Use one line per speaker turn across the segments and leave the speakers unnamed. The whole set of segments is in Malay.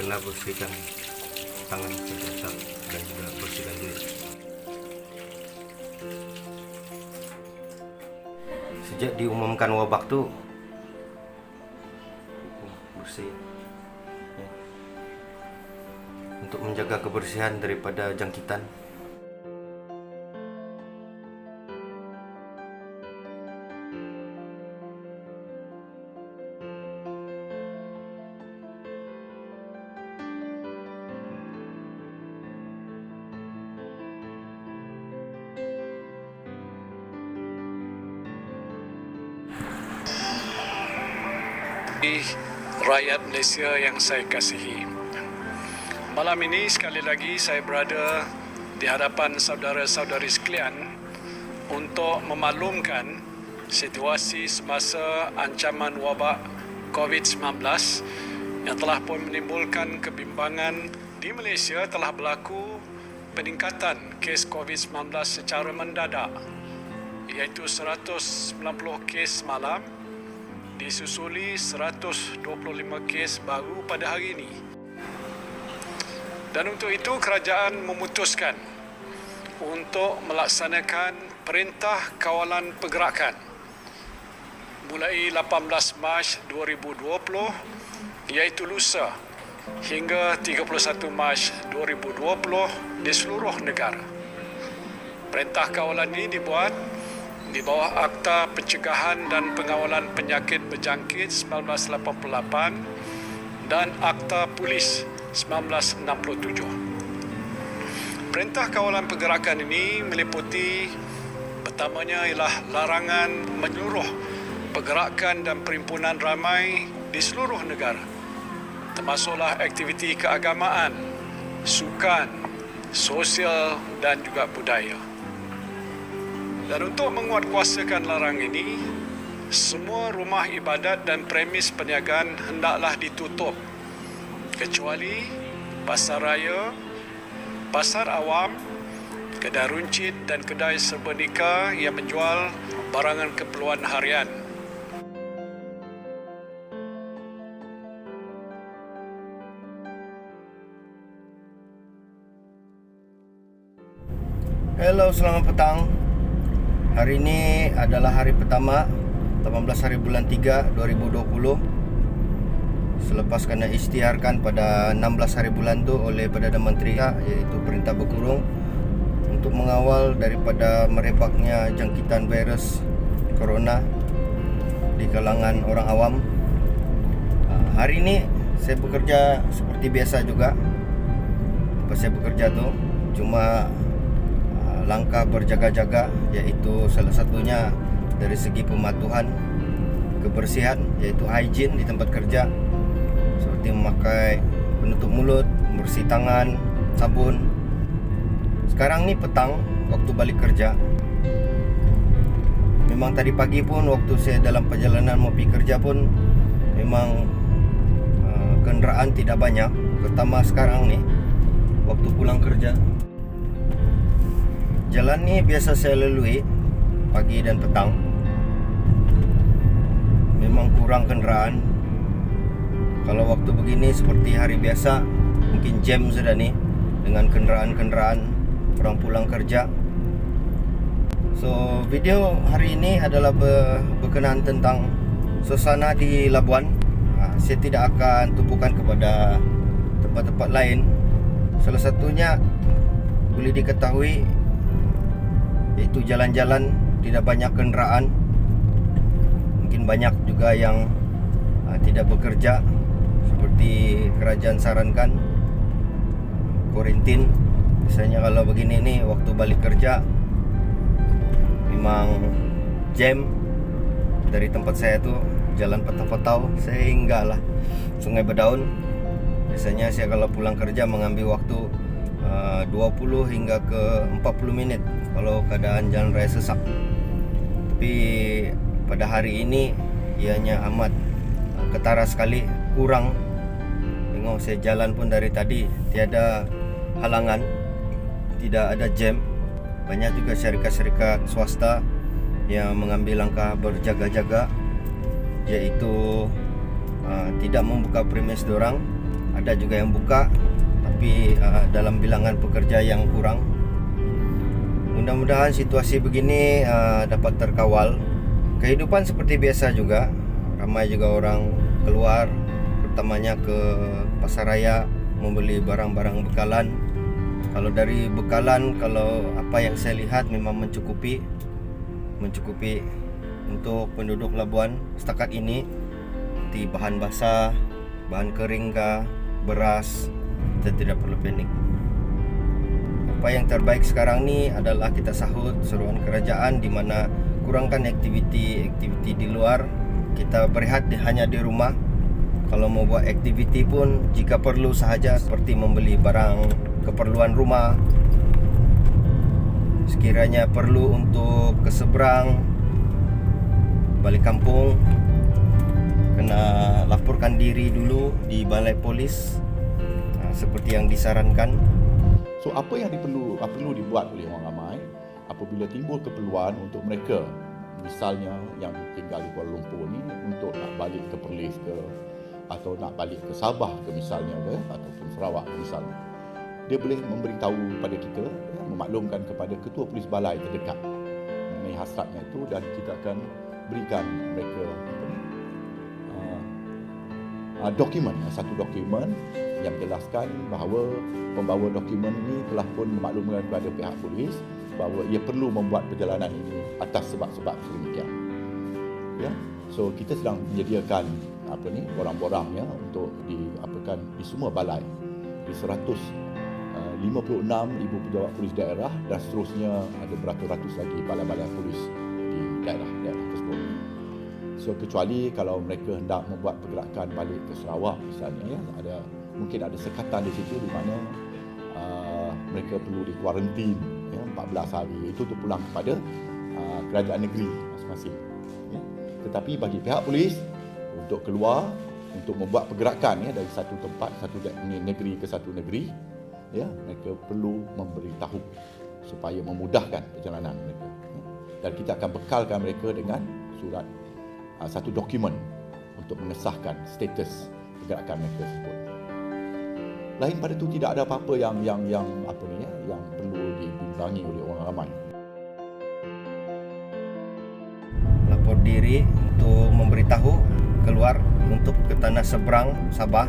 kena bersihkan tangan tetap dan juga bersihkan diri. Sejak diumumkan wabak tuh bersih ya. Untuk menjaga kebersihan daripada jangkitan.
Rakyat Malaysia yang saya kasihi, malam ini sekali lagi saya berada di hadapan saudara-saudari sekalian untuk memaklumkan situasi semasa ancaman wabak COVID-19 yang telah pun menimbulkan kebimbangan. Di Malaysia telah berlaku peningkatan kes COVID-19 secara mendadak, iaitu 190 kes semalam disusuli 125 kes baru pada hari ini. Dan untuk itu kerajaan memutuskan untuk melaksanakan Perintah Kawalan Pergerakan mulai 18 Mac 2020 iaitu lusa hingga 31 Mac 2020 di seluruh negara. Perintah kawalan ini dibuat di bawah Akta Pencegahan dan Pengawalan Penyakit Berjangkit 1988 dan Akta Polis 1967. Perintah Kawalan Pergerakan ini meliputi pertamanya ialah larangan menyeluruh pergerakan dan perhimpunan ramai di seluruh negara, termasuklah aktiviti keagamaan, sukan, sosial dan juga budaya. Dan untuk menguatkuasakan larangan ini, semua rumah ibadat dan premis perniagaan hendaklah ditutup kecuali pasar raya, pasar awam, kedai runcit dan kedai serba nikah yang menjual barangan keperluan harian.
Hello, selamat petang. Hari ini adalah hari pertama 18 hari bulan 3 2020. Selepas kena isytiharkan pada 16 hari bulan tu oleh Perdana Menteri, iaitu perintah berkurung untuk mengawal daripada merebaknya jangkitan virus corona di kalangan orang awam. Hari ini saya bekerja seperti biasa juga. Apa saya bekerja tu cuma langkah berjaga-jaga, iaitu salah satunya dari segi pematuhan kebersihan, iaitu hygiene di tempat kerja, seperti memakai penutup mulut, bersih tangan, sabun. Sekarang ni petang, waktu balik kerja. Memang tadi pagi pun waktu saya dalam perjalanan mau pergi kerja pun memang kenderaan tidak banyak. Pertama sekarang ni waktu pulang kerja, jalan ni biasa saya lalui pagi dan petang, memang kurang kenderaan. Kalau waktu begini seperti hari biasa, mungkin jam sudah ni dengan kenderaan-kenderaan orang pulang kerja. So video hari ini adalah berkenaan tentang suasana di Labuan. Saya tidak akan tumpukan kepada tempat-tempat lain. Salah satunya boleh diketahui iaitu jalan-jalan tidak banyak kenderaan. Mungkin banyak juga yang tidak bekerja, seperti kerajaan sarankan kuarantin. Biasanya kalau begini ni waktu balik kerja memang jam. Dari tempat saya tu Jalan Patau-Patau sehinggalah Sungai Berdaun. Biasanya saya kalau pulang kerja mengambil waktu 20 hingga ke 40 minit kalau keadaan jalan raya sesak. Tapi pada hari ini ianya amat ketara sekali, kurang. Tengok saya jalan pun dari tadi tiada halangan, tidak ada jam. Banyak juga syarikat-syarikat swasta yang mengambil langkah berjaga-jaga, iaitu tidak membuka premis dorang. ada juga yang buka, tapi dalam bilangan pekerja yang kurang. Mudah-mudahan situasi begini dapat terkawal. Kehidupan seperti biasa juga. Ramai juga orang keluar, terutamanya ke pasar raya membeli barang-barang bekalan. Kalau dari bekalan, kalau apa yang saya lihat memang mencukupi untuk penduduk Labuan setakat ini. Seperti bahan basah, bahan kering kah, beras, kita tidak perlu panik. Apa yang terbaik sekarang ni adalah kita sahut seruan kerajaan di mana kurangkan aktiviti di luar. Kita berehat hanya di rumah. Kalau mau buat aktiviti pun jika perlu sahaja, seperti membeli barang keperluan rumah. Sekiranya perlu untuk ke seberang, balik kampung, kena laporkan diri dulu di balai polis seperti yang disarankan.
So apa yang perlu dibuat oleh orang ramai apabila timbul keperluan untuk mereka, misalnya yang tinggal di Kuala Lumpur ni, untuk nak balik ke Perlis ke, atau nak balik ke Sabah ke misalnya ke, ataupun Sarawak misalnya, dia boleh memberitahu pada kita, memaklumkan kepada ketua polis balai terdekat mengenai hasratnya itu, dan kita akan berikan mereka satu dokumen yang menjelaskan bahawa pembawa dokumen ini telah pun memaklumkan kepada pihak polis bahawa ia perlu membuat perjalanan ini atas sebab-sebab sedemikian. Ya, so kita sedang menyediakan borang-borangnya untuk di semua balai, di 156 ibu pejabat polis daerah, dan seterusnya ada beratus-ratus lagi balai-balai polis di daerah-daerah tersebut. So kecuali kalau mereka hendak membuat pergerakan balik ke Sarawak misalnya, ya, mungkin ada sekatan di situ di mana mereka perlu dikuarantin 14 hari. Itu terpulang kepada kerajaan negeri masing-masing. Ya. Tetapi bagi pihak polis untuk keluar, untuk membuat pergerakan dari satu tempat, satu negeri ke satu negeri, ya, mereka perlu memberitahu supaya memudahkan perjalanan mereka. Ya. Dan kita akan bekalkan mereka dengan surat, satu dokumen untuk mengesahkan status pergerakan mereka tersebut. Lain pada itu tidak ada apa-apa yang perlu dibimbangi oleh orang ramai.
Lapor diri untuk memberitahu keluar untuk ke tanah seberang Sabah.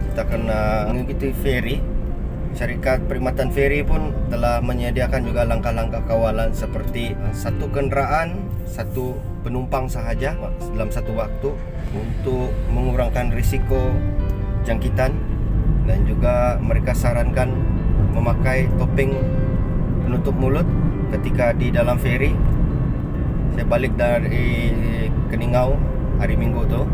Kita kena mengikuti feri. Syarikat perkhidmatan feri pun telah menyediakan juga langkah-langkah kawalan seperti satu kenderaan, satu penumpang sahaja dalam satu waktu untuk mengurangkan risiko jangkitan, dan juga mereka sarankan memakai topeng penutup mulut ketika di dalam feri. Saya balik dari Keningau hari Minggu tu,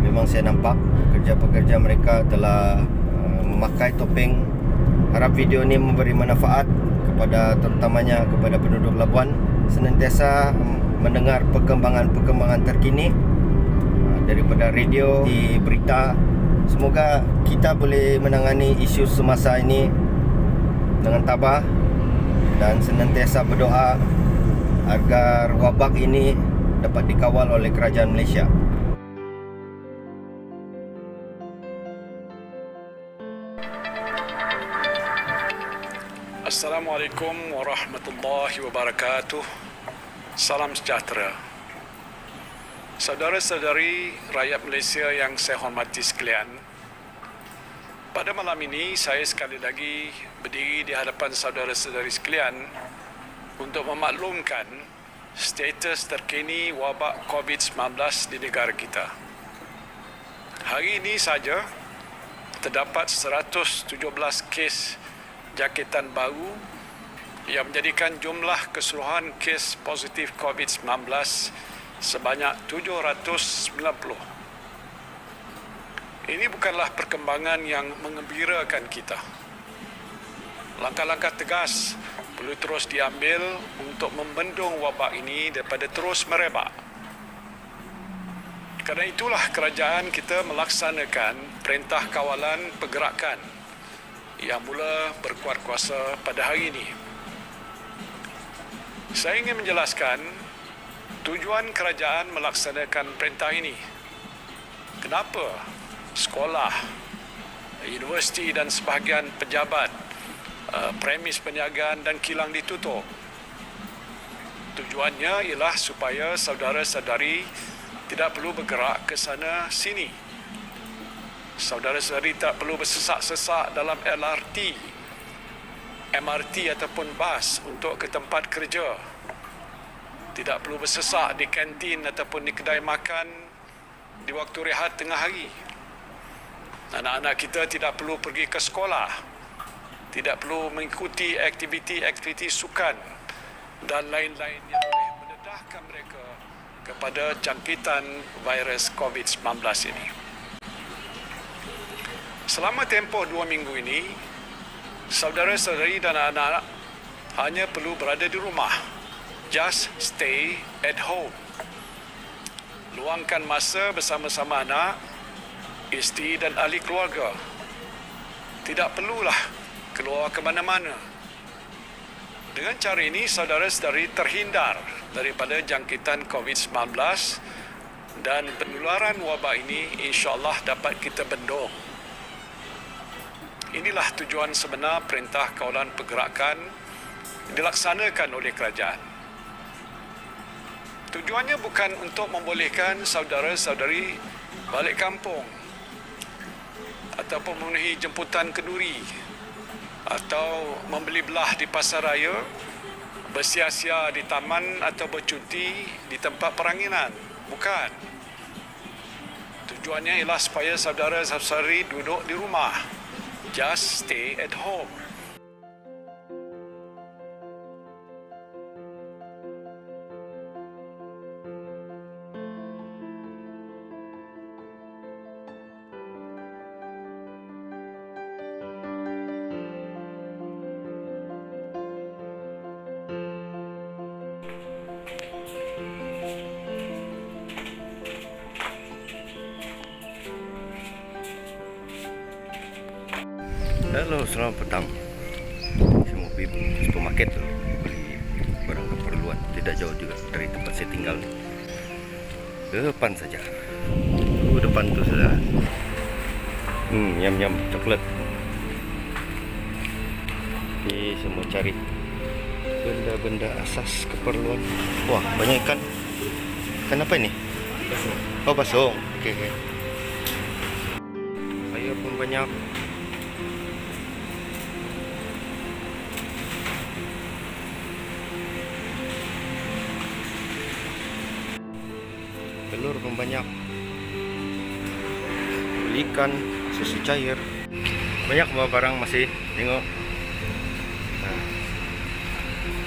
memang saya nampak pekerja-pekerja mereka telah memakai topeng. Harap video ini memberi manfaat terutamanya kepada penduduk Labuan, senantiasa mendengar perkembangan terkini daripada radio, di berita. Semoga kita boleh menangani isu semasa ini dengan tabah dan senantiasa berdoa agar wabak ini dapat dikawal oleh kerajaan Malaysia.
Assalamualaikum warahmatullahi wabarakatuh. Salam sejahtera. Saudara-saudari rakyat Malaysia yang saya hormati sekalian, pada malam ini saya sekali lagi berdiri di hadapan saudara-saudari sekalian untuk memaklumkan status terkini wabak COVID-19 di negara kita. Hari ini saja terdapat 117 kes jangkitan baru yang menjadikan jumlah keseluruhan kes positif COVID-19 sebanyak 790. Ini bukanlah perkembangan yang mengembirakan kita. Langkah-langkah tegas perlu terus diambil untuk membendung wabak ini daripada terus merebak. Kerana itulah kerajaan kita melaksanakan perintah kawalan pergerakan yang mula berkuat kuasa pada hari ini. Saya ingin menjelaskan tujuan kerajaan melaksanakan perintah ini. Kenapa sekolah, universiti dan sebahagian pejabat, premis perniagaan dan kilang ditutup. Tujuannya ialah supaya saudara-saudari tidak perlu bergerak ke sana sini. Saudara-saudari tak perlu bersesak-sesak dalam LRT, MRT ataupun bas untuk ke tempat kerja. Tidak perlu bersesak di kantin ataupun di kedai makan di waktu rehat tengah hari. Anak-anak kita tidak perlu pergi ke sekolah, tidak perlu mengikuti aktiviti-aktiviti sukan dan lain-lain yang boleh mendedahkan mereka kepada jangkitan virus COVID-19 ini. Selama tempoh 2 minggu ini, saudara-saudari dan anak-anak hanya perlu berada di rumah. Just stay at home. Luangkan masa bersama-sama anak, isteri dan ahli keluarga. Tidak perlulah keluar ke mana-mana. Dengan cara ini, saudara-saudari terhindar daripada jangkitan COVID-19 dan penularan wabak ini insya-Allah dapat kita bendung. Inilah tujuan sebenar Perintah Kawalan Pergerakan dilaksanakan oleh kerajaan. Tujuannya bukan untuk membolehkan saudara-saudari balik kampung ataupun memenuhi jemputan kenduri atau membeli belah di pasar raya, bersia-sia di taman atau bercuti di tempat peranginan. Bukan. Tujuannya ialah supaya saudara-saudari duduk di rumah. Just stay at home.
Halo, selamat petang. Saya mau pergi supermarket dulu, beli barang keperluan. Tidak jauh juga dari tempat saya tinggal. Depan saja. Depan tu saja. Yum coklat. Jadi saya mau cari benda-benda asas keperluan. Wah, banyak ikan. Ikan apa ini? Oh, basong. Okey. Saya pun banyak. Telur pun banyak. Beli ikan, susu cair. Banyak barang masih. Tengok.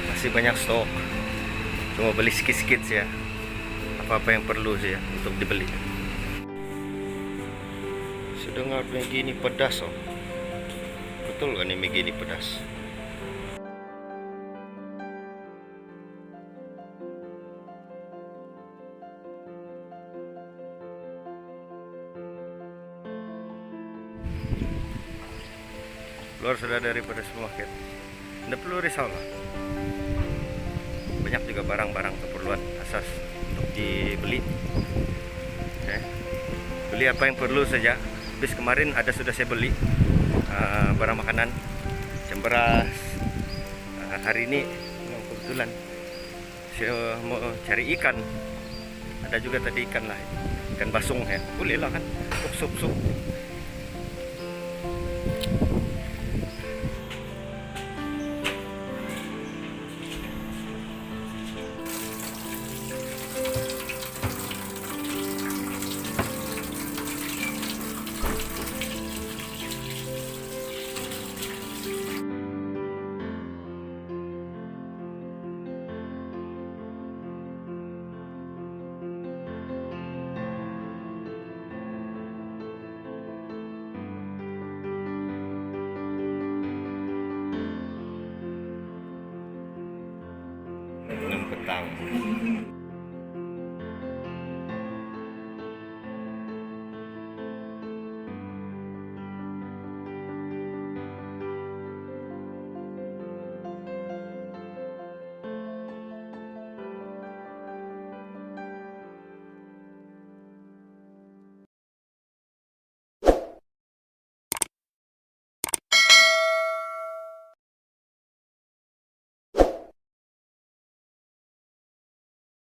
Masih banyak stok. Cuma beli sikit-sikit saja. Apa-apa yang perlu saja untuk dibeli. Saya dengar Maggi ini pedas. Betul kan ini Maggi ini pedas? Keluar sudah daripada supermarket, tidak perlu risau lah. Banyak juga barang-barang keperluan asas untuk dibeli. Beli apa yang perlu saja. Habis kemarin sudah saya beli barang makanan, macam beras. Hari ini kebetulan saya mau cari ikan. Ada juga tadi ikan lah, ikan basung ya. Boleh lah kan, sup. Petang.